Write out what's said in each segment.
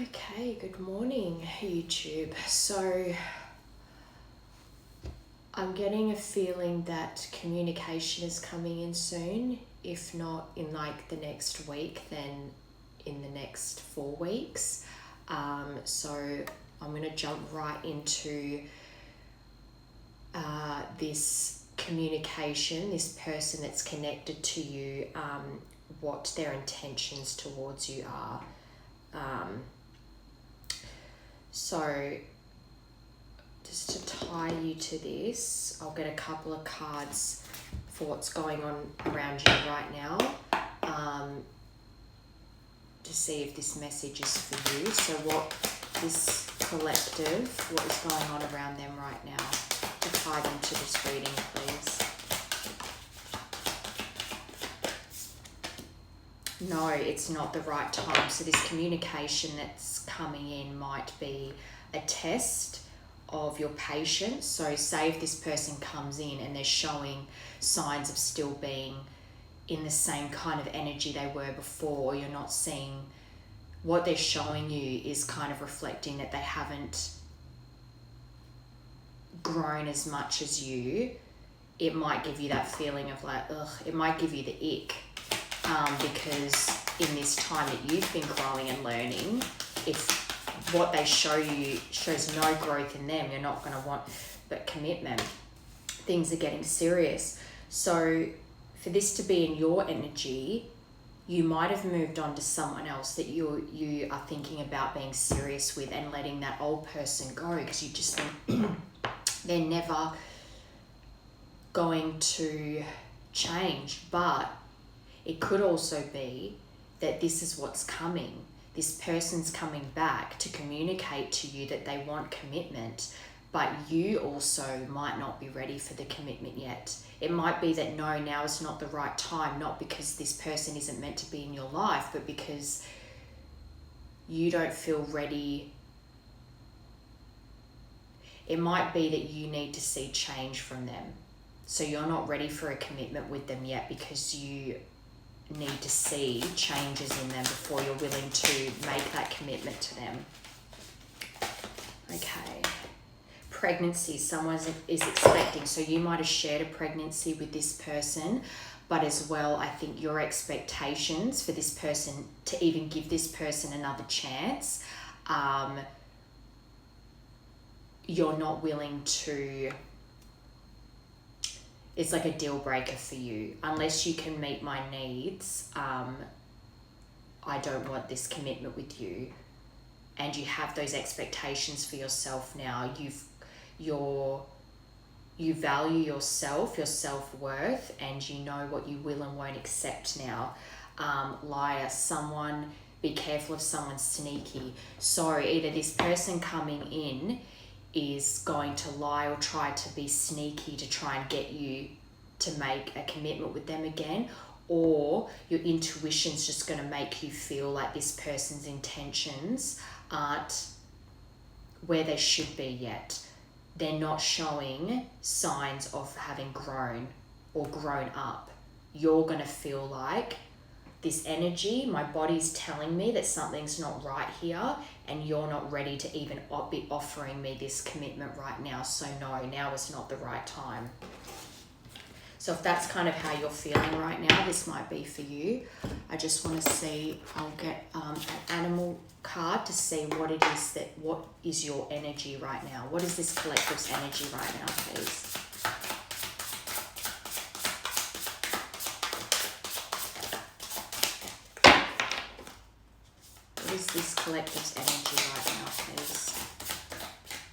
Okay, good morning, YouTube. So I'm getting a feeling that communication is coming in soon. If not in like the next week, then in the next 4 weeks. So I'm going to jump right into this communication, this person that's connected to you, what their intentions towards you are. So just to tie you to this, I'll get a couple of cards for what's going on around you right now, to see if this message is for you. So what this collective, what is going on around them right now, to tie them to this reading, please. No, it's not the right time. So this communication that's coming in might be a test of your patience. So say if this person comes in and they're showing signs of still being in the same kind of energy they were before, you're not seeing what they're showing you is kind of reflecting that they haven't grown as much as you. It might give you that feeling of like, ugh, it might give you the ick. Because in this time that you've been growing and learning, if what they show you shows no growth in them, you're not going to want but commitment. Things are getting serious. So for this to be in your energy, you might have moved on to someone else that you are thinking about being serious with and letting that old person go, because you just think they're never going to change. But it could also be that this is what's coming. This person's coming back to communicate to you that they want commitment, but you also might not be ready for the commitment yet. It might be that no, now is not the right time, not because this person isn't meant to be in your life, but because you don't feel ready. It might be that you need to see change from them. So you're not ready for a commitment with them yet because you need to see changes in them before you're willing to make that commitment to them. Okay. Pregnancy, someone is expecting. So you might have shared a pregnancy with this person, but as well, I think your expectations for this person to even give this person another chance, you're not willing to. It's like a deal breaker for you. Unless you can meet my needs, I don't want this commitment with you. And you have those expectations for yourself now. You value yourself, your self-worth, and you know what you will and won't accept now. Liar, someone, be careful if someone's sneaky. So either this person coming in is going to lie or try to be sneaky to try and get you to make a commitment with them again, or your intuition's just going to make you feel like this person's intentions aren't where they should be yet. They're not showing signs of having grown or grown up. You're going to feel like this energy, my body's telling me that something's not right here, and you're not ready to even be offering me this commitment right now. So no, now is not the right time. So if that's kind of how you're feeling right now, this might be for you. I just want to see, I'll get an animal card to see what is your energy right now. What is this collective's energy right now, please? What is this collective's energy right now, please?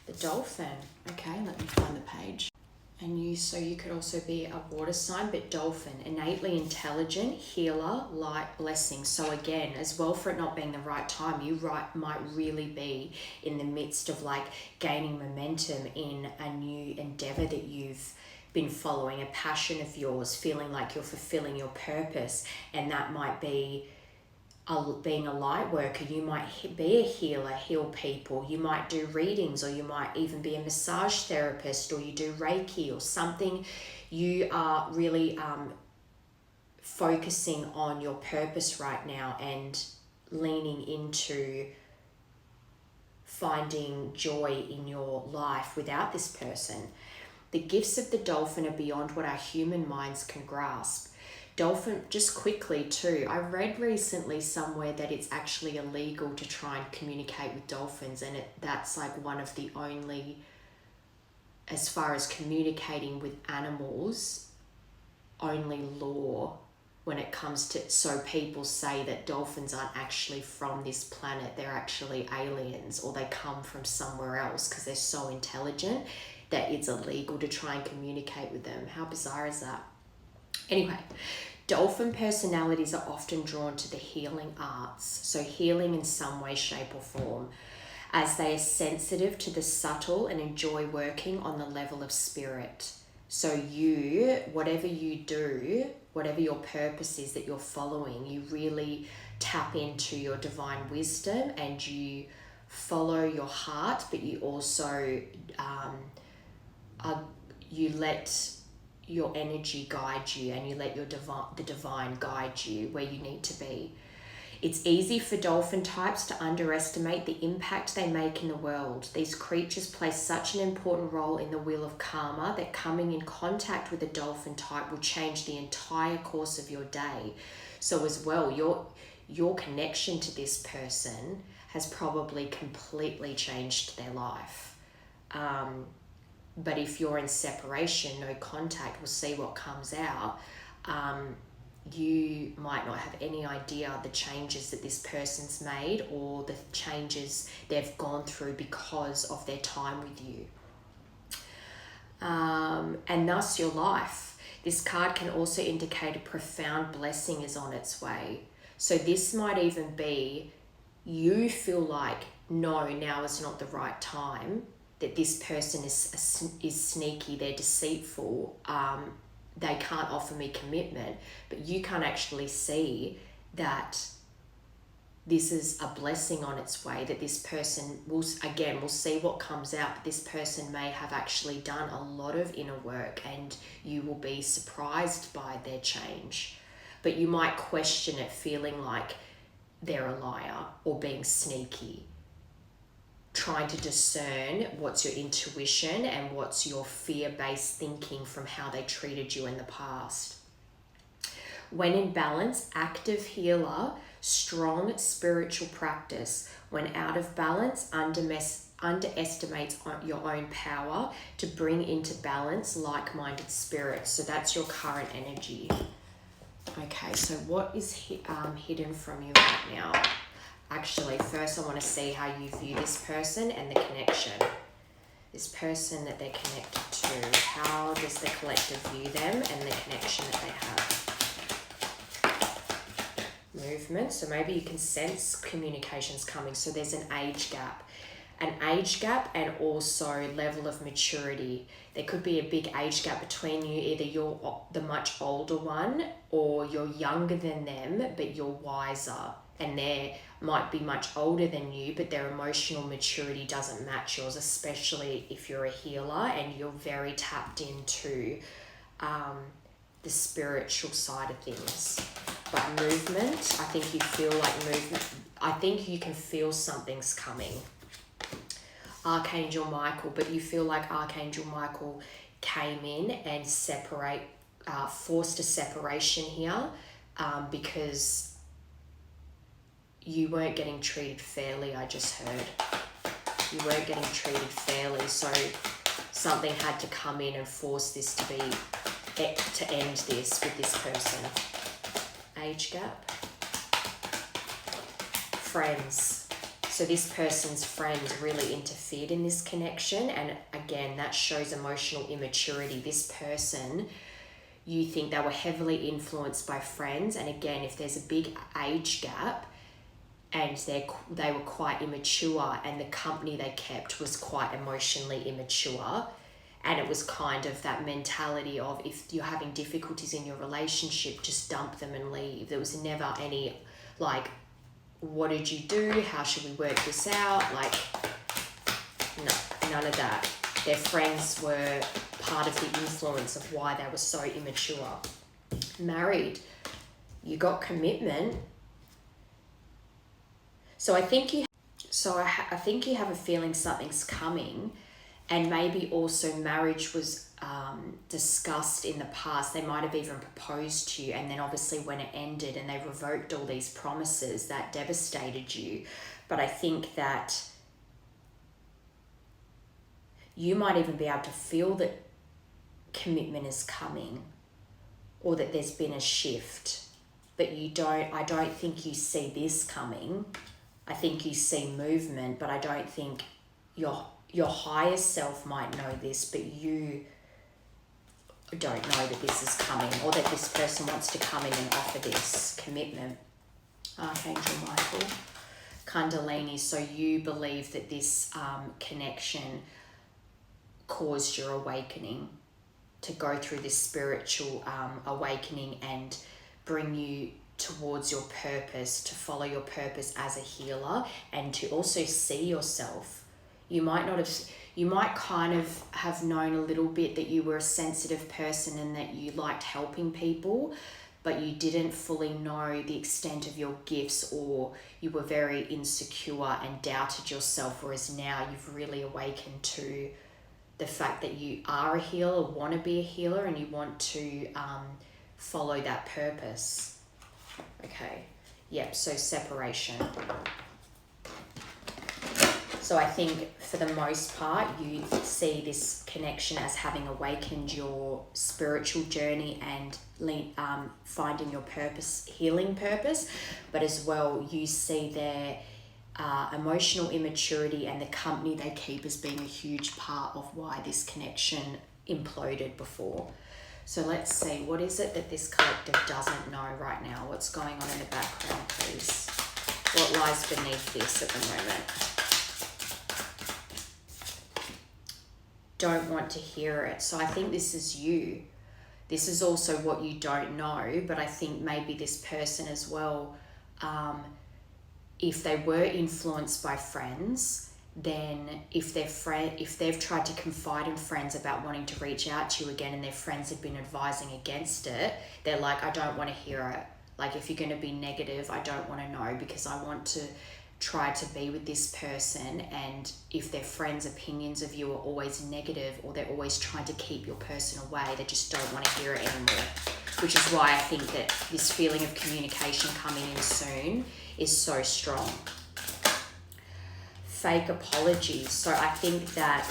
The dolphin. Okay, let me find the page. And you could also be a water sign, but dolphin, innately intelligent, healer, light, blessing. So again, as well, for it not being the right time, you might really be in the midst of like gaining momentum in a new endeavor that you've been following, a passion of yours, feeling like you're fulfilling your purpose. And that might be being a light worker. You might be a healer, heal people. You might do readings, or you might even be a massage therapist, or you do Reiki or something. You are really focusing on your purpose right now and leaning into finding joy in your life without this person. The gifts of the dolphin are beyond what our human minds can grasp. Dolphin, just quickly too, I read recently somewhere that it's actually illegal to try and communicate with dolphins, and that's like one of the only, as far as communicating with animals, only law when it comes to, so people say that dolphins aren't actually from this planet, they're actually aliens, or they come from somewhere else because they're so intelligent that it's illegal to try and communicate with them. How bizarre is that? Anyway, dolphin personalities are often drawn to the healing arts, so healing in some way, shape or form, as they are sensitive to the subtle and enjoy working on the level of spirit. So you, whatever you do, whatever your purpose is that you're following, you really tap into your divine wisdom and you follow your heart, but you also you let your energy guide you, and you let the divine guide you where you need to be. It's easy for dolphin types to underestimate the impact they make in the world. These creatures play such an important role in the wheel of karma that coming in contact with a dolphin type will change the entire course of your day. So as well, your connection to this person has probably completely changed their life. But if you're in separation, no contact, we'll see what comes out. You might not have any idea the changes that this person's made or the changes they've gone through because of their time with you. And thus your life. This card can also indicate a profound blessing is on its way. So this might even be you feel like, no, now is not the right time, that this person is sneaky, they're deceitful, they can't offer me commitment, but you can't actually see that this is a blessing on its way, that this person will, again, we'll see what comes out, but this person may have actually done a lot of inner work and you will be surprised by their change. But you might question it, feeling like they're a liar or being sneaky, trying to discern what's your intuition and what's your fear-based thinking from how they treated you in the past. When in balance, active healer, strong spiritual practice. When out of balance, underestimates your own power to bring into balance like-minded spirits. So that's your current energy. Okay, so what is hidden from you right now? Actually, first I want to see how you view this person and the connection. This person that they're connected to, how does the collective view them and the connection that they have? Movement, so maybe you can sense communications coming. So there's an age gap. An age gap and also level of maturity. There could be a big age gap between you. Either you're the much older one or you're younger than them, but you're wiser. And they might be much older than you, but their emotional maturity doesn't match yours, especially if you're a healer and you're very tapped into the spiritual side of things. But movement, I think you feel like movement. I think you can feel something's coming. Archangel Michael, but you feel like Archangel Michael came in and forced a separation here because you weren't getting treated fairly, I just heard. You weren't getting treated fairly, so something had to come in and force this to end this with this person. Age gap. Friends. So this person's friends really interfered in this connection, and again, that shows emotional immaturity. This person, you think they were heavily influenced by friends, and again, if there's a big age gap, and they were quite immature and the company they kept was quite emotionally immature, and it was kind of that mentality of, if you're having difficulties in your relationship, just dump them and leave. There was never any like, what did you do? How should we work this out? Like, no, none of that. Their friends were part of the influence of why they were so immature. Married, you got commitment. So I think So I think you have a feeling something's coming, and maybe also marriage was discussed in the past. They might have even proposed to you, and then obviously when it ended and they revoked all these promises, that devastated you. But I think that you might even be able to feel that commitment is coming, or that there's been a shift, but I don't think you see this coming. I think you see movement, but I don't think your higher self might know this, but you don't know that this is coming, or that this person wants to come in and offer this commitment. Archangel Michael, Kundalini. So you believe that this connection caused your awakening, to go through this spiritual awakening and bring you towards your purpose, to follow your purpose as a healer, and to also see yourself. You might kind of have known a little bit that you were a sensitive person and that you liked helping people, but you didn't fully know the extent of your gifts, or you were very insecure and doubted yourself, whereas now you've really awakened to the fact that you are a healer, want to be a healer, and you want to follow that purpose. Okay, yep, so separation. So I think for the most part, you see this connection as having awakened your spiritual journey and finding your purpose, healing purpose, but as well you see their emotional immaturity and the company they keep as being a huge part of why this connection imploded before. So let's see, what is it that this collective doesn't know right now? What's going on in the background, please? What lies beneath this at the moment? Don't want to hear it. So I think this is you. This is also what you don't know, but I think maybe this person as well, if they were influenced by friends, then if they've tried to confide in friends about wanting to reach out to you again, and their friends have been advising against it, they're like, I don't want to hear it. Like, if you're going to be negative, I don't want to know, because I want to try to be with this person. And if their friends' opinions of you are always negative, or they're always trying to keep your person away, they just don't want to hear it anymore. Which is why I think that this feeling of communication coming in soon is so strong. Fake apologies. So I think that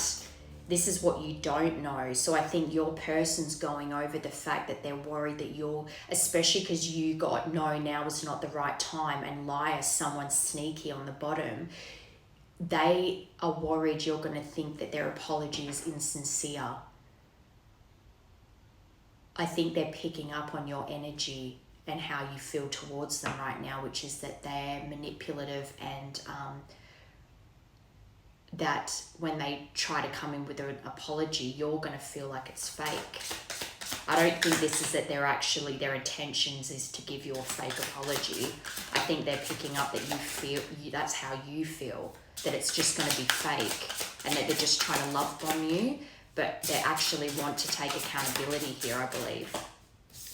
this is what you don't know. So I think your person's going over the fact that they're worried that you're, especially because you got no, now is not the right time, and liar, someone's sneaky on the bottom, they are worried you're going to think that their apology is insincere. I think they're picking up on your energy and how you feel towards them right now, which is that they're manipulative, and that when they try to come in with an apology, you're going to feel like it's fake. I don't think this is that they're actually, their intentions is to give you a fake apology. I think they're picking up that you feel, that's how you feel, that it's just going to be fake, and that they're just trying to love bomb you, but they actually want to take accountability here, I believe.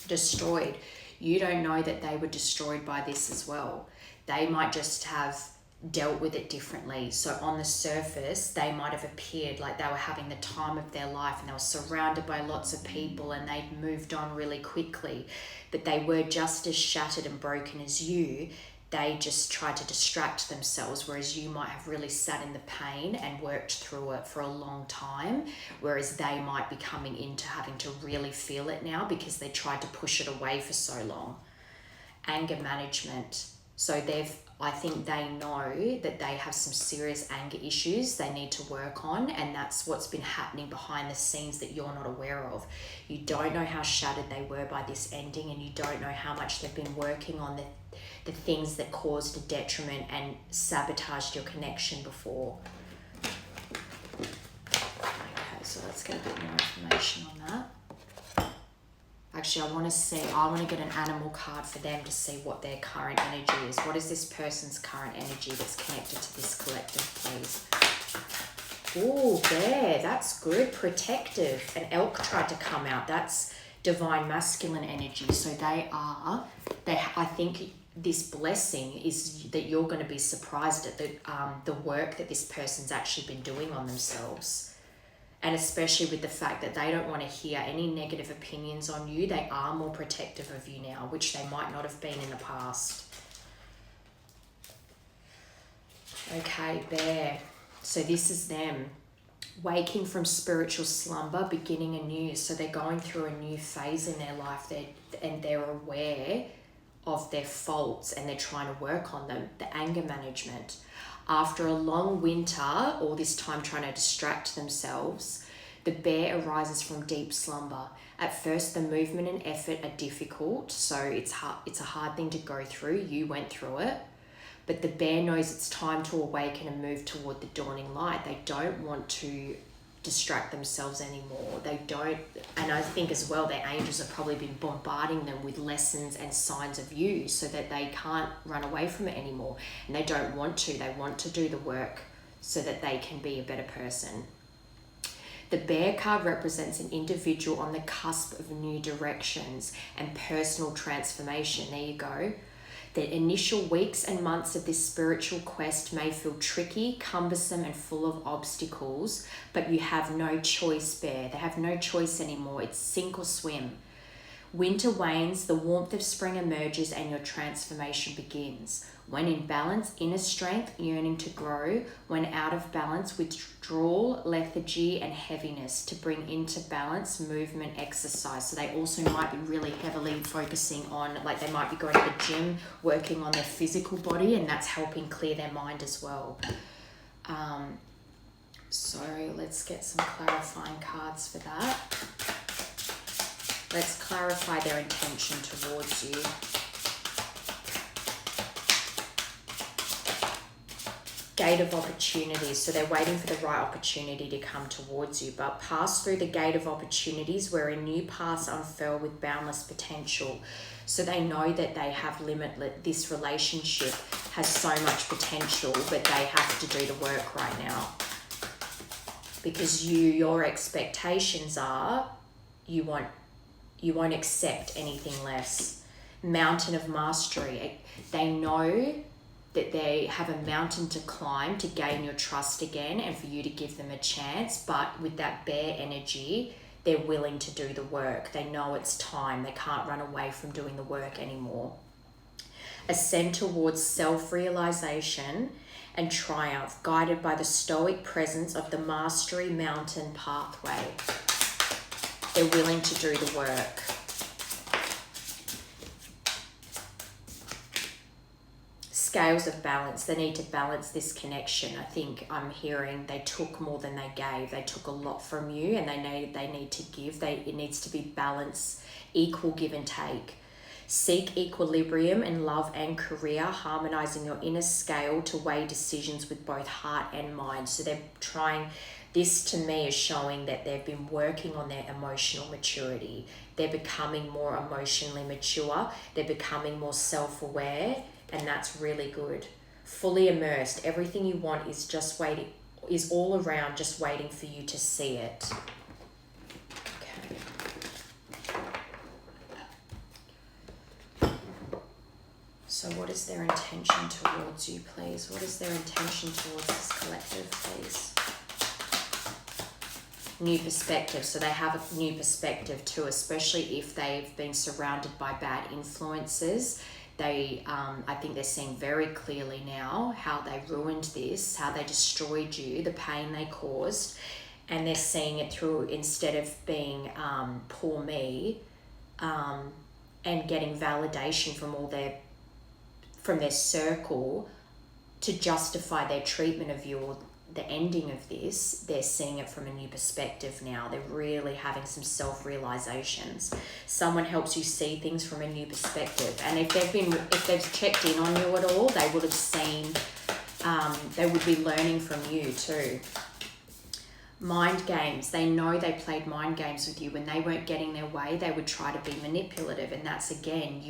Destroyed. You don't know that they were destroyed by this as well. They might just have dealt with it differently. So on the surface, they might have appeared like they were having the time of their life, and they were surrounded by lots of people, and they'd moved on really quickly, but they were just as shattered and broken as you. They just tried to distract themselves, whereas you might have really sat in the pain and worked through it for a long time, whereas they might be coming into having to really feel it now because they tried to push it away for so long. Anger management. So I think they know that they have some serious anger issues they need to work on, and that's what's been happening behind the scenes that you're not aware of. You don't know how shattered they were by this ending, and you don't know how much they've been working on the things that caused a detriment and sabotaged your connection before. Okay, so let's get a bit more information on that. Actually, I want to get an animal card for them to see what their current energy is. What is this person's current energy that's connected to this collective, please? Oh, bear, that's good. Protective. An elk tried to come out. That's divine masculine energy. So I think this blessing is that you're going to be surprised at the work that this person's actually been doing on themselves. And especially with the fact that they don't want to hear any negative opinions on you. They are more protective of you now, which they might not have been in the past. Okay, Bear. So this is them waking from spiritual slumber, beginning anew. So they're going through a new phase in their life, and they're aware of their faults and they're trying to work on them. The anger management. After a long winter, all this time trying to distract themselves, the Bear arises from deep slumber. At first, the movement and effort are difficult, so it's a hard thing to go through. You went through it. But the Bear knows it's time to awaken and move toward the dawning light. They don't want to distract themselves anymore. They don't, and I think as well, their angels have probably been bombarding them with lessons and signs of you so that they can't run away from it anymore. And they don't want to. They want to do the work so that they can be a better person. The Bear card represents an individual on the cusp of new directions and personal transformation. There you go. The initial weeks and months of this spiritual quest may feel tricky, cumbersome, and full of obstacles, but you have no choice, Bear. They have no choice anymore. It's sink or swim. Winter wanes, the warmth of spring emerges, and your transformation begins. When in balance, inner strength, yearning to grow. When out of balance, withdrawal, lethargy, and heaviness. To bring into balance, movement, exercise. So they also might be really heavily focusing on, like they might be going to the gym, working on their physical body, and that's helping clear their mind as well. So let's get some clarifying cards for that. Let's clarify their intention towards you. Gate of opportunities. So they're waiting for the right opportunity to come towards you. But pass through the gate of opportunities where a new path unfurl with boundless potential. So they know that they have limitless, this relationship has so much potential, but they have to do the work right now. Because your expectations are, you won't accept anything less. Mountain of mastery. They know that they have a mountain to climb to gain your trust again and for you to give them a chance. But with that Bear energy, they're willing to do the work. They know it's time. They can't run away from doing the work anymore. Ascend towards self-realization and triumph, guided by the stoic presence of the mastery mountain pathway. They're willing to do the work. Scales of balance. They need to balance this connection. I think I'm hearing they took more than they gave. They took a lot from you, and they need to give. It needs to be balance, equal give and take. Seek equilibrium in love and career, harmonizing your inner scale to weigh decisions with both heart and mind. So they're trying. This to me is showing that they've been working on their emotional maturity. They're becoming more emotionally mature. They're becoming more self-aware, and that's really good. Fully immersed. Everything you want is just waiting, is all around, just waiting for you to see it. Okay. So what is their intention towards you, please? What is their intention towards this collective, please? New perspective. So they have a new perspective too, especially if they've been surrounded by bad influences. They, I think they're seeing very clearly now how they ruined this, how they destroyed you, the pain they caused, and they're seeing it through, instead of being poor me, and getting validation from their circle to justify their treatment of you or the ending of this. They're seeing it from a new perspective now. They're really having some self-realizations. Someone helps you see things from a new perspective, and if they've checked in on you at all, they would have seen, they would be learning from you too. Mind games. They know they played mind games with you. When they weren't getting their way, they would try to be manipulative, and that's, again,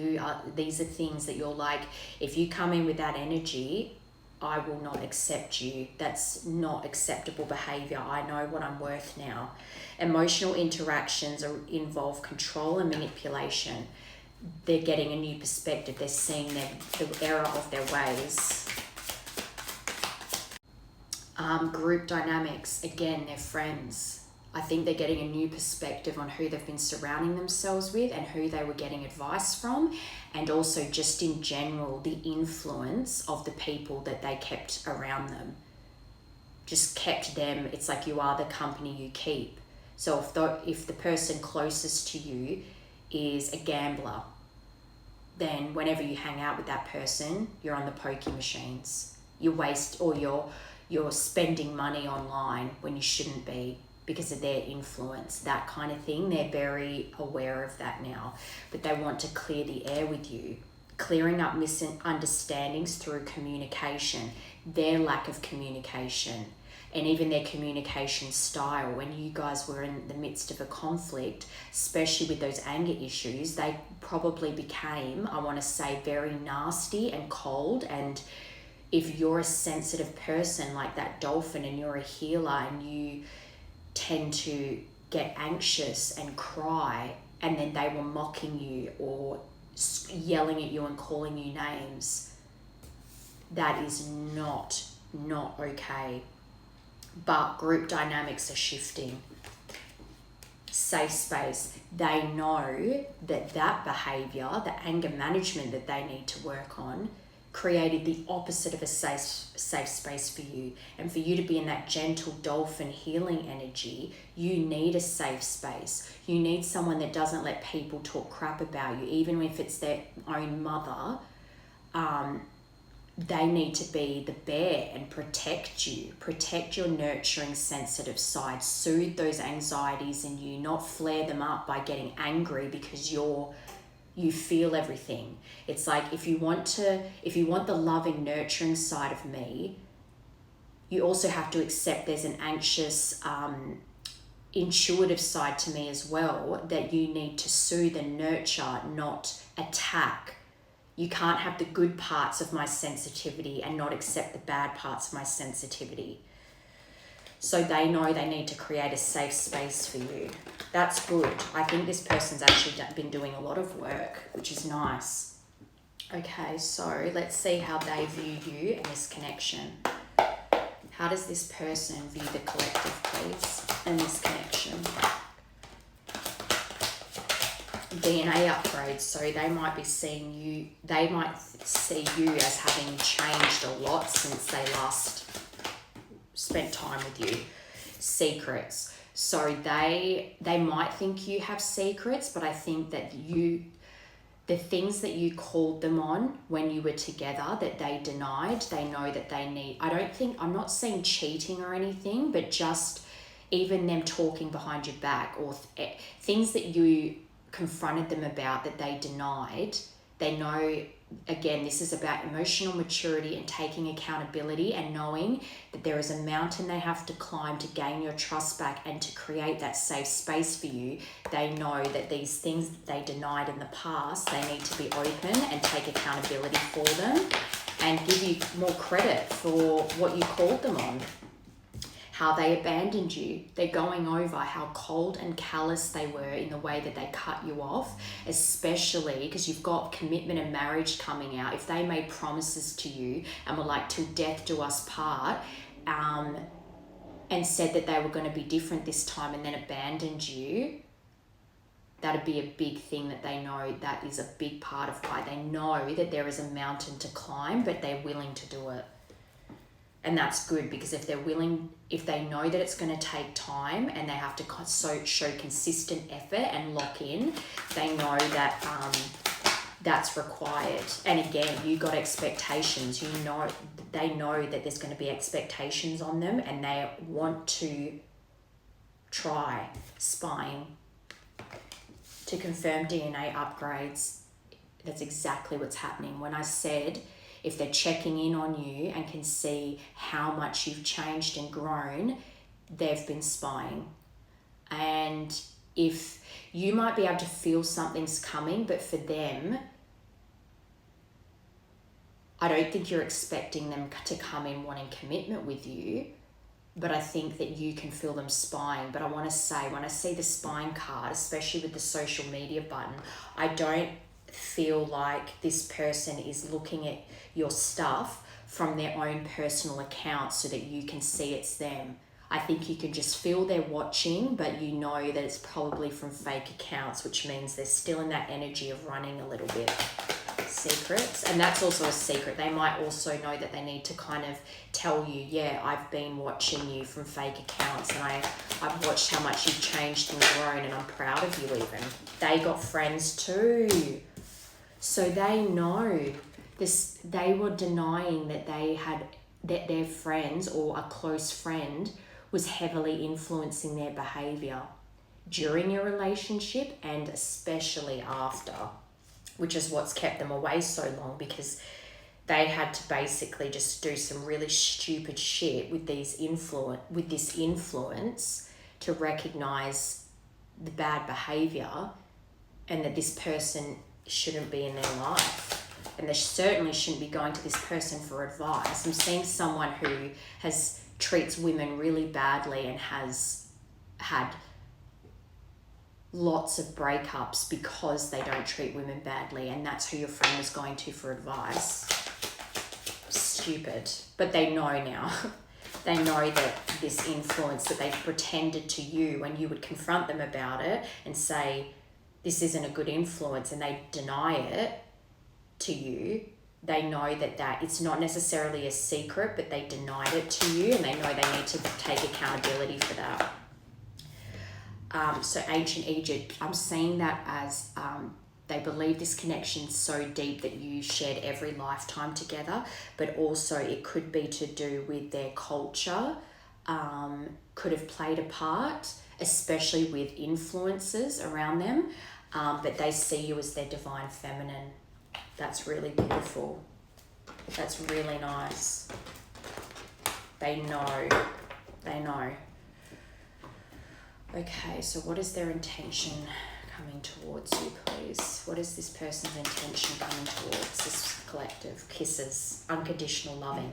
these are things that you're like, if you come in with that energy, I will not accept you. That's not acceptable behavior. I know what I'm worth now. Emotional interactions involve control and manipulation. they're getting a new perspective. They're seeing the error of their ways. Group dynamics, again, they're friends. I think they're getting a new perspective on who they've been surrounding themselves with and who they were getting advice from, and also just in general, the influence of the people that they kept around them. Just kept them, it's like you are the company you keep. So if the person closest to you is a gambler, then whenever you hang out with that person, you're on the pokie machines. You're spending money online when you shouldn't be because of their influence, that kind of thing. They're very aware of that now, but they want to clear the air with you, clearing up misunderstandings through communication, their lack of communication, and even their communication style. When you guys were in the midst of a conflict, especially with those anger issues, they probably became, I want to say, very nasty and cold. And if you're a sensitive person like that dolphin and you're a healer and you tend to get anxious and cry, and then they were mocking you or yelling at you and calling you names, that is not okay. But group dynamics are shifting. Safe space. They know that behavior, the anger management that they need to work on, created the opposite of a safe space for you. And for you to be in that gentle dolphin healing energy, you need a safe space. You need someone that doesn't let people talk crap about you, even if it's their own mother. They need to be the bear and protect you, protect your nurturing, sensitive side, soothe those anxieties in you, not flare them up by getting angry because you feel everything. It's like if you want the loving, nurturing side of me, you also have to accept there's an anxious, intuitive side to me as well that you need to soothe and nurture, not attack. You can't have the good parts of my sensitivity and not accept the bad parts of my sensitivity. So they know they need to create a safe space for you. That's good. I think this person's actually been doing a lot of work, which is nice. Okay, so let's see how they view you and this connection. How does this person view the collective, please, and this connection? DNA upgrades, so they might see you as having changed a lot since they last spent time with you. Secrets. So they might think you have secrets, but I think that the things that you called them on when you were together that they denied, they know that they need. I'm not saying cheating or anything, but just even them talking behind your back or things that you confronted them about that they denied. They know, again, this is about emotional maturity and taking accountability and knowing that there is a mountain they have to climb to gain your trust back and to create that safe space for you. They know that these things that they denied in the past, they need to be open and take accountability for them and give you more credit for what you called them on. How they abandoned you. They're going over how cold and callous they were in the way that they cut you off, especially because you've got commitment and marriage coming out. If they made promises to you and were like, till death do us part, and said that they were going to be different this time and then abandoned you, that'd be a big thing that they know. That is a big part of why they know that there is a mountain to climb, but they're willing to do it. And that's good, because if they know that it's going to take time and they have to show consistent effort and lock in, they know that that's required. And again, you got expectations. They know that there's going to be expectations on them, and they want to try spying to confirm DNA upgrades. That's exactly what's happening. When I said, if they're checking in on you and can see how much you've changed and grown, they've been spying. And if you might be able to feel something's coming, but for them, I don't think you're expecting them to come in wanting commitment with you, but I think that you can feel them spying. But I want to say, when I see the spying card, especially with the social media button, I don't feel like this person is looking at your stuff from their own personal account so that you can see it's them. I think you can just feel they're watching, but you know that it's probably from fake accounts, which means they're still in that energy of running a little bit. Secrets. And that's also a secret. They might also know that they need to kind of tell you, yeah, I've been watching you from fake accounts, and I've watched how much you've changed and grown, and I'm proud of you even. They got friends too. So they know this. They were denying that that their friends or a close friend was heavily influencing their behavior during your relationship and especially after, which is what's kept them away so long, because they had to basically just do some really stupid shit with this influence to recognize the bad behavior and that this person shouldn't be in their life. And they certainly shouldn't be going to this person for advice. I'm seeing someone who treats women really badly and has had lots of breakups because they don't treat women badly, and that's who your friend is going to for advice. Stupid. But they know now. They know that this influence that they've pretended to you, when you would confront them about it and say, this isn't a good influence, and they deny it to you, they know that it's not necessarily a secret, but they denied it to you, and they know they need to take accountability for that. So ancient Egypt, I'm seeing that as they believe this connection so deep that you shared every lifetime together, but also it could be to do with their culture, could have played a part, especially with influences around them, but they see you as their divine feminine. That's really beautiful. That's really nice. They know. They know. Okay, so what is their intention coming towards you, please? What is this person's intention coming towards this collective? Kisses, unconditional loving.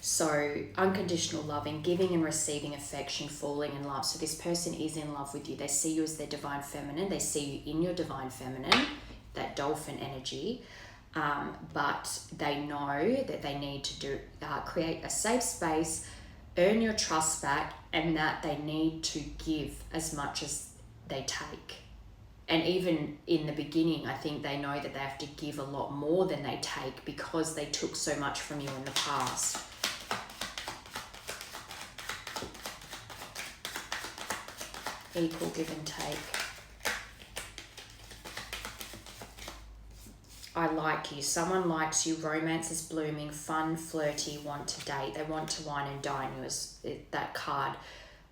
So unconditional loving, giving and receiving affection, falling in love. So this person is in love with you. They see you as their divine feminine. They see you in your divine feminine, that dolphin energy. But they know that they need to create a safe space, earn your trust back, and that they need to give as much as they take. And even in the beginning, I think they know that they have to give a lot more than they take because they took so much from you in the past. Equal give and take. I like you. Someone likes you. Romance is blooming. Fun, flirty, want to date. They want to wine and dine you. As that card,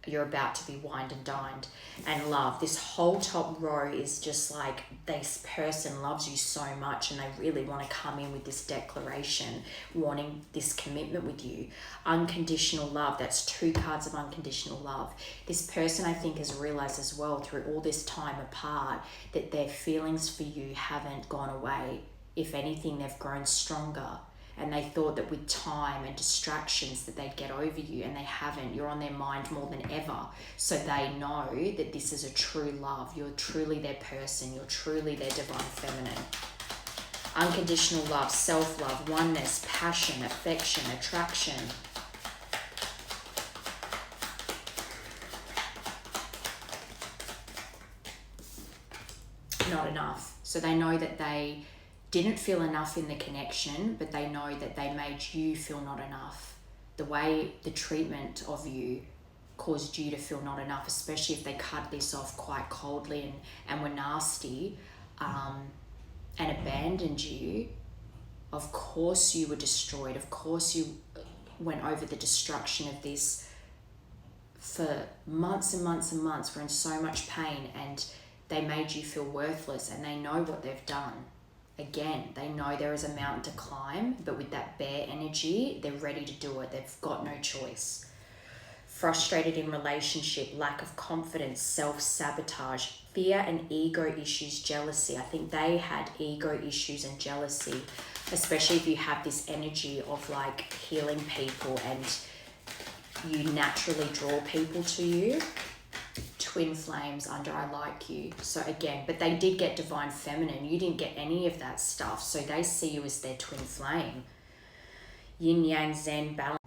you're about to be wined and dined. And love. This whole top row is just like this person loves you so much and they really want to come in with this declaration, wanting this commitment with you. Unconditional love. That's 2 cards of unconditional love. This person, I think, has realized as well through all this time apart that their feelings for you haven't gone away. If anything, they've grown stronger, and they thought that with time and distractions that they'd get over you, and they haven't. You're on their mind more than ever. So they know that this is a true love. You're truly their person. You're truly their divine feminine. Unconditional love, self-love, oneness, passion, affection, attraction. Not enough. So they know that they didn't feel enough in the connection, but they know that they made you feel not enough. The way the treatment of you caused you to feel not enough, especially if they cut this off quite coldly and were nasty, and abandoned you. Of course you were destroyed. Of course you went over the destruction of this for months and months and months. We're in so much pain, and they made you feel worthless, and they know what they've done. Again, they know there is a mountain to climb, but with that bear energy, they're ready to do it. They've got no choice. Frustrated in relationship, lack of confidence, self-sabotage, fear and ego issues, jealousy. I think they had ego issues and jealousy, especially if you have this energy of like healing people and you naturally draw people to you. twin flames under I like you. So again, but they did get divine feminine. You didn't get any of that stuff. So they see you as their twin flame. Yin yang zen balance.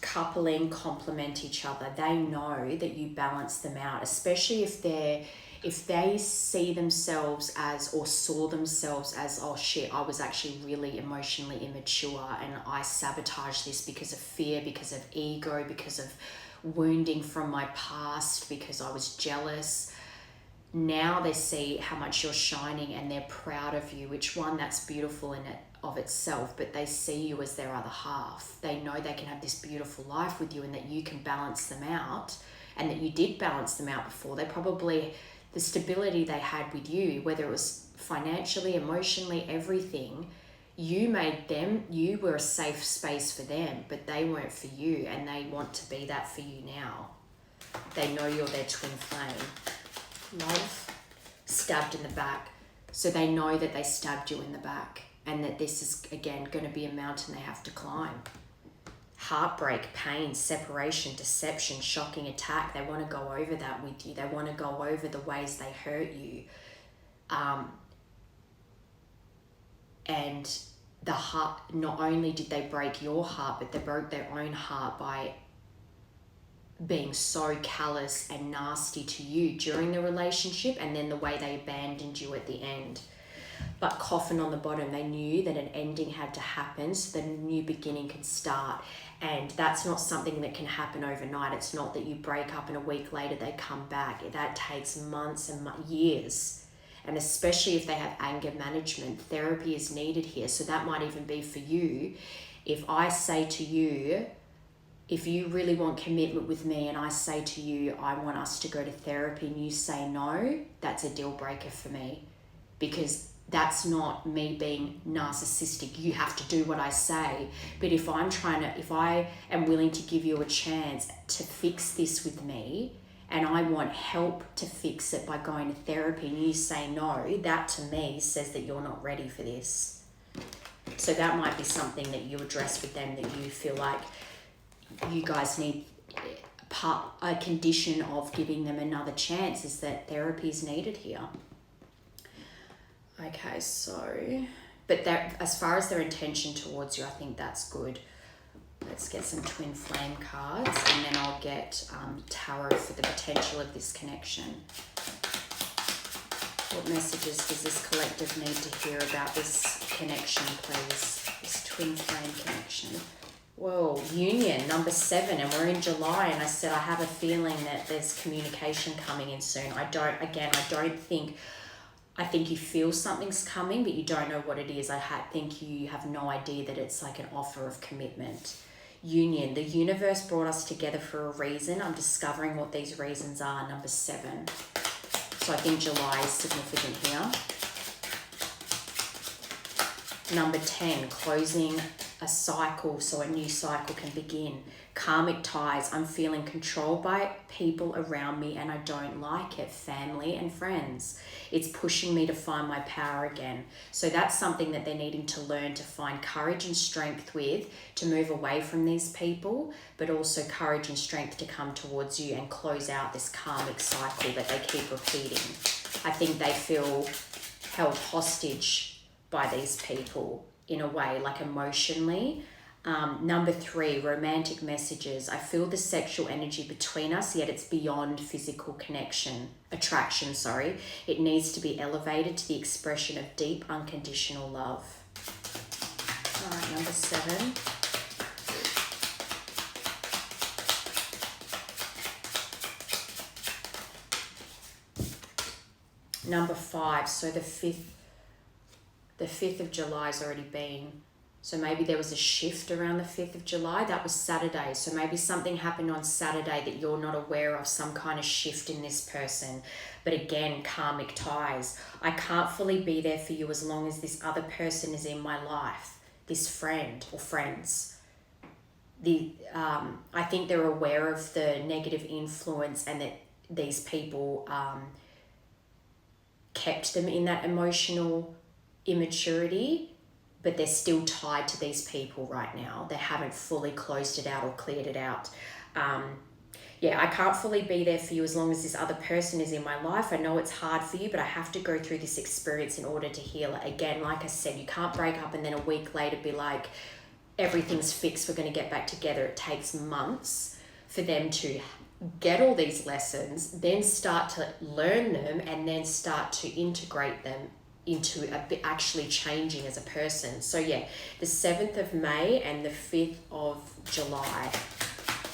Coupling complement each other. They know that you balance them out, especially if they see themselves as, or saw themselves as, oh shit, I was actually really emotionally immature and I sabotaged this because of fear, because of ego, because of wounding from my past, because I was jealous. Now they see how much you're shining and they're proud of you, which one, that's beautiful in it of itself, but they see you as their other half. They know they can have this beautiful life with you and that you can balance them out, and that you did balance them out before. They probably, the stability they had with you, whether it was financially, emotionally, everything, you made them, you were a safe space for them, but they weren't for you, and they want to be that for you now. They know you're their twin flame. Love, stabbed in the back. So they know that they stabbed you in the back, and that this is, again, going to be a mountain they have to climb. Heartbreak, pain, separation, deception, shocking attack. They want to go over that with you. They want to go over the ways they hurt you. And the heart, not only did they break your heart, but they broke their own heart by being so callous and nasty to you during the relationship, and then the way they abandoned you at the end. But coffin on the bottom, they knew that an ending had to happen so that a new beginning could start. And that's not something that can happen overnight. It's not that you break up and a week later they come back. That takes months and years. And especially if they have anger management, therapy is needed here. So that might even be for you. If I say to you, if you really want commitment with me and I say to you, I want us to go to therapy, and you say no, that's a deal breaker for me. Because that's not me being narcissistic. You have to do what I say. But if I am willing to give you a chance to fix this with me, and I want help to fix it by going to therapy, and you say no, that to me says that you're not ready for this. So that might be something that you address with them, that you feel like you guys need a condition of giving them another chance, is that therapy is needed here. Okay, so, but that, as far as their intention towards you, I think that's good. Let's get some twin flame cards, and then I'll get tarot for the potential of this connection. What messages does this collective need to hear about this connection, please? This twin flame connection. Whoa, union, number 7, and we're in July, and I said I have a feeling that there's communication coming in soon. I think you feel something's coming, but you don't know what it is. I think you have no idea that it's like an offer of commitment. Union, the universe brought us together for a reason. I'm discovering what these reasons are, number 7. So I think July is significant here. Number 10, closing a cycle so a new cycle can begin. Karmic ties, I'm feeling controlled by people around me and I don't like it. Family and friends. It's pushing me to find my power again. So that's something that they're needing to learn to find courage and strength with, to move away from these people, but also courage and strength to come towards you and close out this karmic cycle that they keep repeating. I think they feel held hostage by these people in a way, like emotionally. Number 3, romantic messages. I feel the sexual energy between us, yet it's beyond physical attraction. It needs to be elevated to the expression of deep, unconditional love. All right, number 7. Number 5, so the 5th of July has already been. So maybe there was a shift around the 5th of July. That was Saturday. So maybe something happened on Saturday that you're not aware of, some kind of shift in this person. But again, karmic ties. I can't fully be there for you as long as this other person is in my life, this friend or friends. I think they're aware of the negative influence and that these people kept them in that emotional immaturity, but they're still tied to these people right now. They haven't fully closed it out or cleared it out. Yeah, I can't fully be there for you as long as this other person is in my life. I know it's hard for you, but I have to go through this experience in order to heal it. Again, like I said, you can't break up and then a week later be like, everything's fixed, we're going to get back together. It takes months for them to get all these lessons, then start to learn them, and then start to integrate them into actually changing as a person. So yeah, the 7th of May and the 5th of July.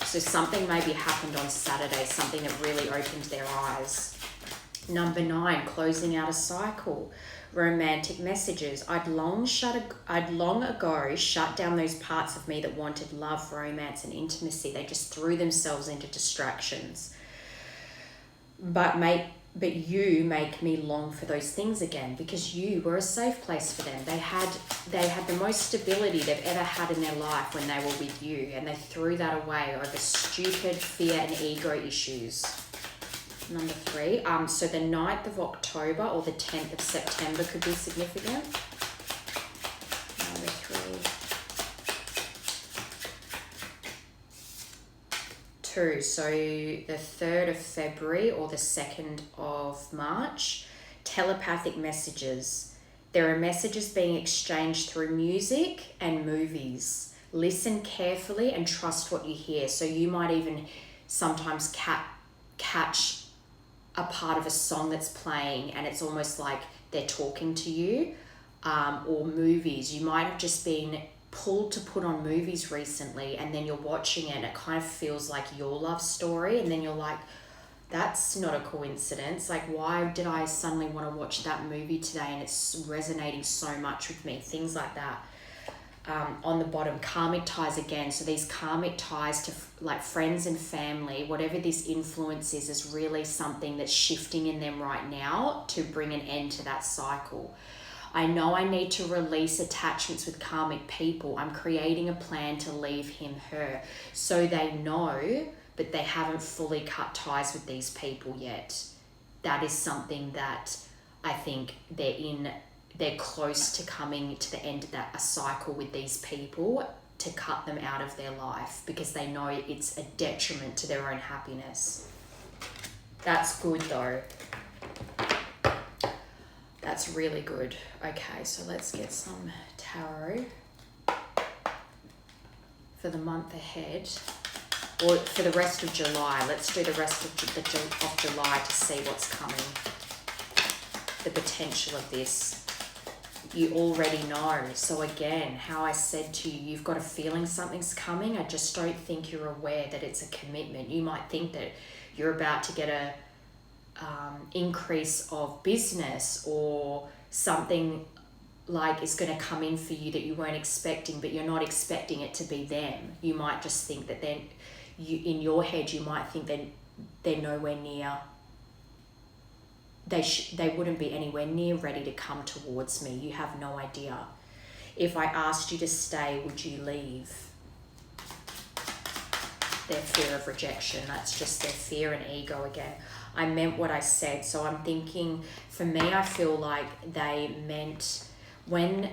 So something maybe happened on Saturday, something that really opened their eyes. Number 9, closing out a cycle. Romantic messages. I'd long ago shut down those parts of me that wanted love, romance, and intimacy. They just threw themselves into distractions. But you make me long for those things again, because you were a safe place for them. They had the most stability they've ever had in their life when they were with you, and they threw that away over stupid fear and ego issues. Number 3, so the 9th of October or the 10th of September could be significant. Number 3. 2, so the 3rd of February or the 2nd of March. Telepathic messages. There are messages being exchanged through music and movies. Listen carefully and trust what you hear. So you might even sometimes catch a part of a song that's playing and it's almost like they're talking to you, or movies. You might have just been pulled to put on movies recently, and then you're watching it and it kind of feels like your love story, and then you're like, that's not a coincidence. Like, why did I suddenly want to watch that movie today and it's resonating so much with me? Things like that. On the bottom, karmic ties again. So these karmic ties to like friends and family, whatever this influence is really something that's shifting in them right now to bring an end to that cycle. I know I need to release attachments with karmic people. I'm creating a plan to leave him, her. So they know, but they haven't fully cut ties with these people yet. That is something that I think they're close to coming to the end of a cycle with these people, to cut them out of their life, because they know it's a detriment to their own happiness. That's good though. That's really good. Okay, so let's get some tarot for the month ahead, or for the rest of July. Let's do the rest of July to see what's coming. The potential of this. You already know. So again, how I said to you, you've got a feeling something's coming. I just don't think you're aware that it's a commitment. You might think that you're about to get a increase of business, or something like is going to come in for you that you weren't expecting, but you're not expecting it to be them. You might just think that in your head, you might think that they're nowhere near. They wouldn't be anywhere near ready to come towards me. You have no idea. If I asked you to stay, would you leave? Their fear of rejection. That's just their fear and ego again. I meant what I said. So I'm thinking, for me, I feel like they meant when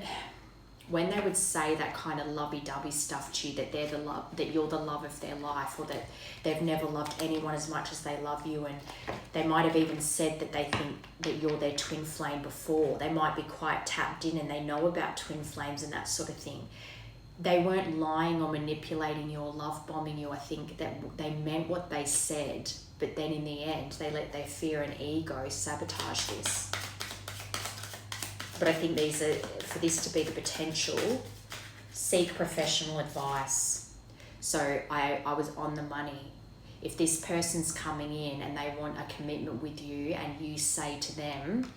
they would say that kind of lovey-dovey stuff to you, that they're the love, that you're the love of their life, or that they've never loved anyone as much as they love you, and they might have even said that they think that you're their twin flame before. They might be quite tapped in and they know about twin flames and that sort of thing. They weren't lying or manipulating you or love bombing you. I think that they meant what they said, but then in the end, they let their fear and ego sabotage this. But I think for this to be the potential, seek professional advice. So I was on the money. If this person's coming in and they want a commitment with you, and you say to them,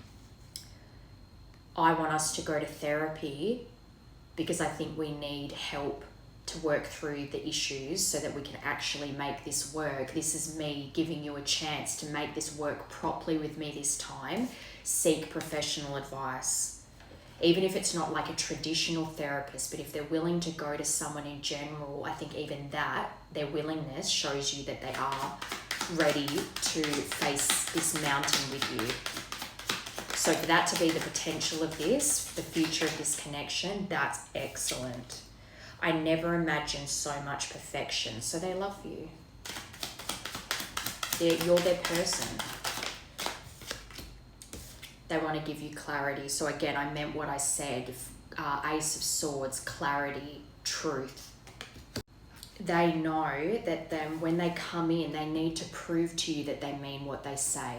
I want us to go to therapy because I think we need help to work through the issues so that we can actually make this work. This is me giving you a chance to make this work properly with me this time. Seek professional advice. Even if it's not like a traditional therapist, but if they're willing to go to someone in general, I think even that, their willingness shows you that they are ready to face this mountain with you. So for that to be the potential of this, the future of this connection, that's excellent. I never imagined so much perfection. So they love you. you're their person. They want to give you clarity. So again, I meant what I said. Ace of Swords, clarity, truth. They know that when they come in, they need to prove to you that they mean what they say,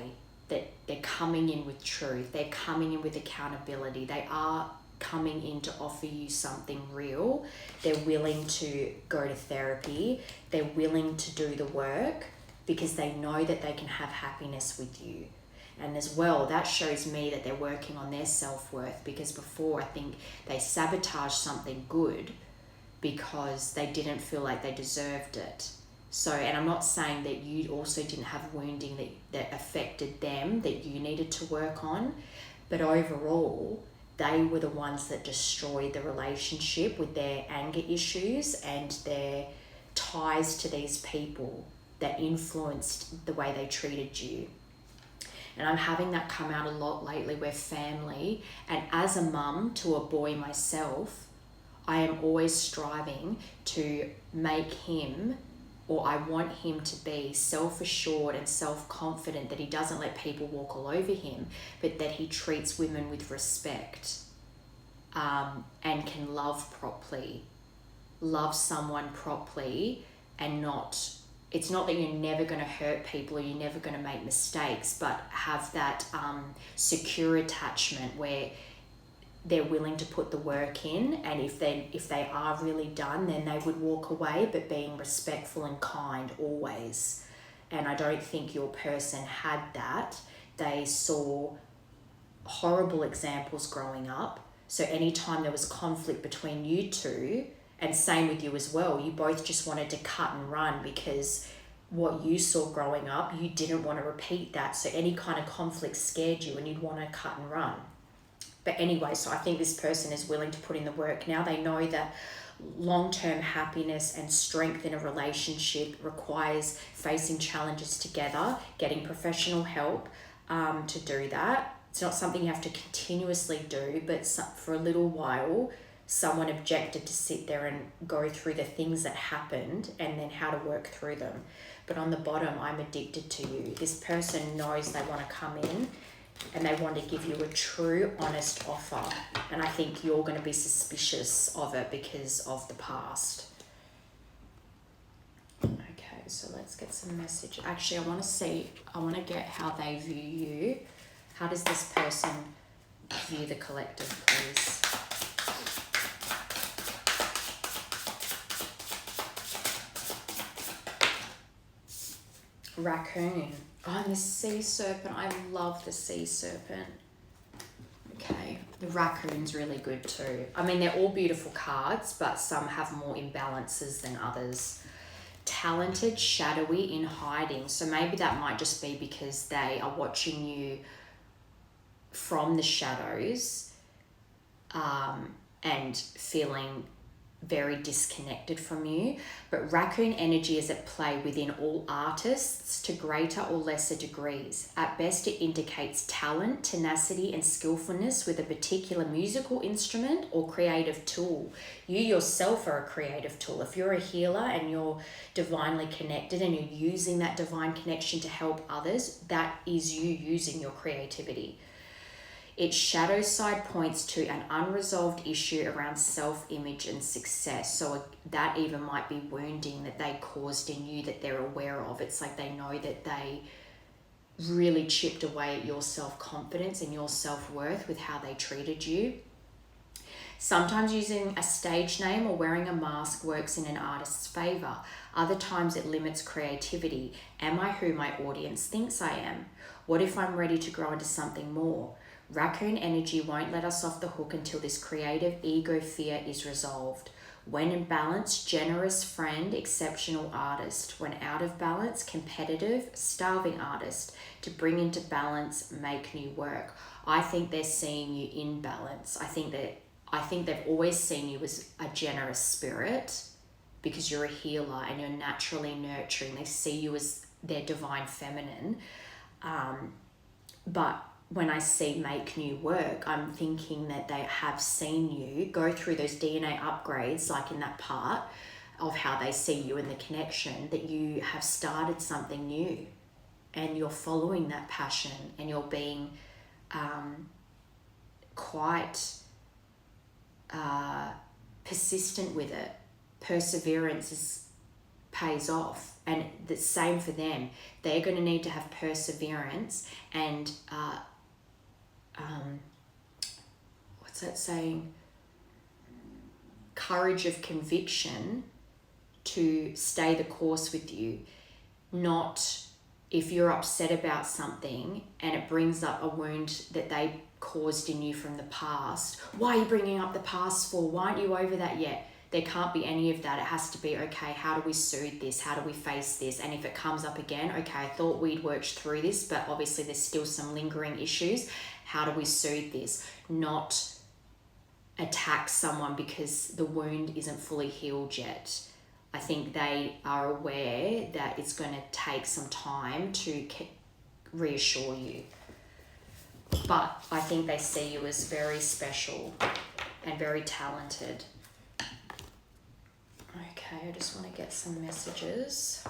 that they're coming in with truth, they're coming in with accountability, they are coming in to offer you something real. They're willing to go to therapy, they're willing to do the work because they know that they can have happiness with you. And as well, that shows me that they're working on their self-worth, because before I think they sabotaged something good because they didn't feel like they deserved it. So, and I'm not saying that you also didn't have wounding that affected them that you needed to work on, but overall, they were the ones that destroyed the relationship with their anger issues and their ties to these people that influenced the way they treated you. And I'm having that come out a lot lately, where family, and as a mum to a boy myself, I am always striving to make him, or I want him to be self-assured and self-confident, that he doesn't let people walk all over him, but that he treats women with respect, and can love properly, love someone properly, and not, it's not that you're never going to hurt people or you're never going to make mistakes, but have that secure attachment where they're willing to put the work in, and if they are really done, then they would walk away, but being respectful and kind always. And I don't think your person had that. They saw horrible examples growing up. So anytime there was conflict between you two, and same with you as well, you both just wanted to cut and run because what you saw growing up, you didn't want to repeat that. So any kind of conflict scared you and you'd want to cut and run. But anyway, so I think this person is willing to put in the work now. They know that long-term happiness and strength in a relationship requires facing challenges together, getting professional help to do that. It's not something you have to continuously do, but for a little while, someone objected to sit there and go through the things that happened and then how to work through them. But on the bottom, I'm addicted to you. This person knows they want to come in and they want to give you a true, honest offer. And I think you're going to be suspicious of it because of the past. Okay, so let's get some message. Actually, I want to get how they view you. How does this person view the collective, please? Raccoon. Oh, and the sea serpent. I love the sea serpent. Okay, the raccoon's really good too. I mean, they're all beautiful cards, but some have more imbalances than others. Talented, shadowy, in hiding. So maybe that might just be because they are watching you from the shadows, and feeling very disconnected from you. But raccoon energy is at play within all artists to greater or lesser degrees. At best, it indicates talent, tenacity, and skillfulness with a particular musical instrument or creative tool. You yourself are a creative tool. If you're a healer and you're divinely connected and you're using that divine connection to help others, that is you using your creativity. Its shadow side points to an unresolved issue around self-image and success. So that even might be wounding that they caused in you that they're aware of. It's like they know that they really chipped away at your self-confidence and your self-worth with how they treated you. Sometimes using a stage name or wearing a mask works in an artist's favor. Other times it limits creativity. Am I who my audience thinks I am? What if I'm ready to grow into something more? Raccoon energy won't let us off the hook until this creative ego fear is resolved. When in balance, generous friend, exceptional artist. When out of balance, competitive, starving artist. To bring into balance, make new work. I think they're seeing you in balance. I think they've always seen you as a generous spirit because you're a healer and you're naturally nurturing. They see you as their divine feminine. But when I see make new work, I'm thinking that they have seen you go through those DNA upgrades, like in that part of how they see you in the connection, that you have started something new. and you're following that passion, and you're being quite persistent with it. Perseverance pays off, and the same for them. They're going to need to have perseverance and what's that saying? Courage of conviction to stay the course with you. Not if you're upset about something and it brings up a wound that they caused in you from the past. Why are you bringing up the past for? Why aren't you over that yet? There can't be any of that. It has to be, okay, how do we soothe this? How do we face this? And if it comes up again, okay, I thought we'd worked through this, but obviously there's still some lingering issues. How do we soothe this? Not attack someone because the wound isn't fully healed yet. I think they are aware that it's going to take some time to reassure you. But I think they see you as very special and very talented. Okay, I just want to get some messages.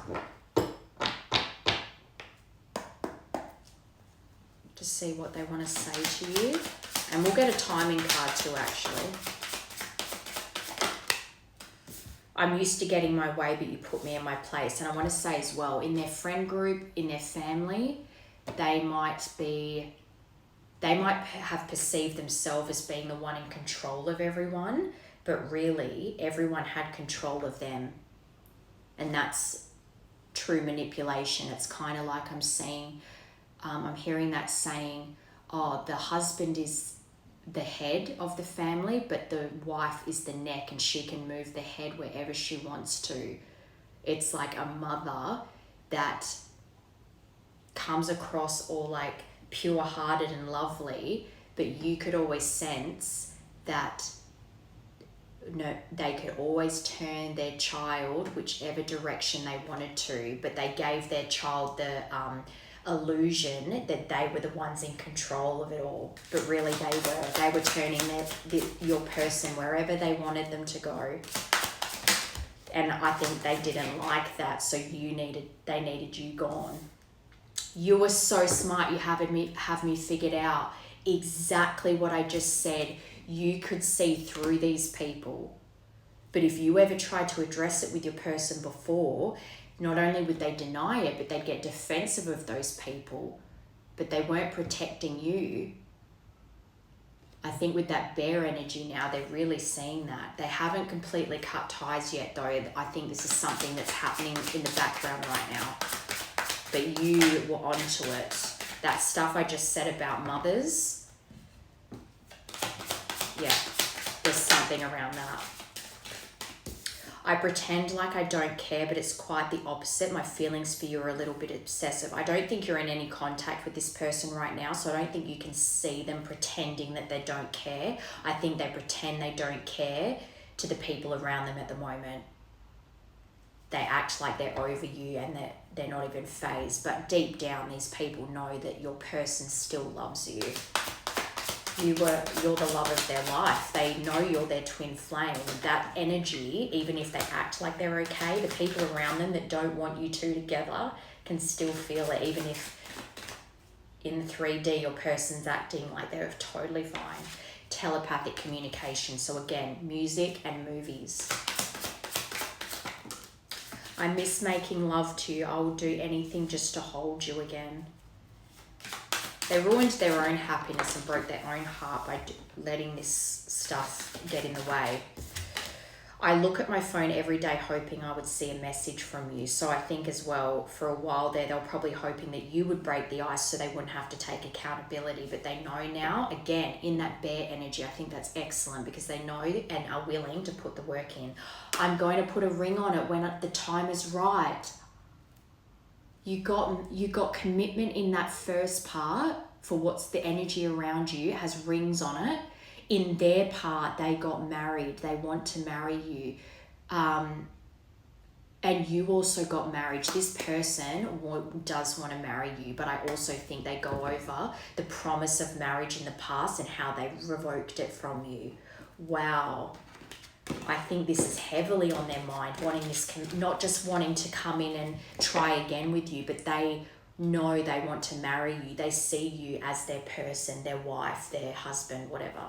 To see what they want to say to you. And we'll get a timing card too, actually. I'm used to getting my way, but you put me in my place. And I want to say as well, in their friend group, in their family, they might have perceived themselves as being the one in control of everyone, but really everyone had control of them. And that's true manipulation. It's kind of like I'm seeing, I'm hearing that saying, oh, the husband is the head of the family, but the wife is the neck, and she can move the head wherever she wants to. It's like a mother that comes across all like pure-hearted and lovely, but you could always sense that they could always turn their child whichever direction they wanted to, but they gave their child the illusion that they were the ones in control of it all, but really they were turning your person wherever they wanted them to go. And I think they didn't like that, so they needed you gone. You were so smart. You have me figured out exactly what I just said. You could see through these people, but if you ever tried to address it with your person before, not only would they deny it, but they'd get defensive of those people, but they weren't protecting you. I think with that bear energy now, they're really seeing that. They haven't completely cut ties yet, though. I think this is something that's happening in the background right now. But you were onto it. That stuff I just said about mothers, yeah, there's something around that. I pretend like I don't care, but it's quite the opposite. My feelings for you are a little bit obsessive. I don't think you're in any contact with this person right now, so I don't think you can see them pretending that they don't care. I think they pretend they don't care to the people around them at the moment. They act like they're over you and they're not even fazed, but deep down these people know that your person still loves you. You're the love of their life. They know you're their twin flame. That energy, even if they act like they're okay, the people around them that don't want you two together can still feel it, even if in 3D your person's acting like they're totally fine. Telepathic communication. So again, music and movies. I miss making love to you. I will do anything just to hold you again. They ruined their own happiness and broke their own heart by letting this stuff get in the way. I look at my phone every day hoping I would see a message from you. So I think as well, for a while there, they were probably hoping that you would break the ice so they wouldn't have to take accountability. But they know now, again, in that bear energy, I think that's excellent because they know and are willing to put the work in. I'm going to put a ring on it when the time is right. You got commitment in that first part for what's the energy around you, has rings on it. In their part, they got married. They want to marry you. And you also got married. This person does want to marry you, but I also think they go over the promise of marriage in the past and how they revoked it from you. Wow. I think this is heavily on their mind, wanting this, not just wanting to come in and try again with you, but they know they want to marry you. They see you as their person, their wife, their husband, whatever.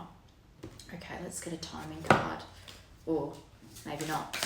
Okay, let's get a timing card. Or maybe not.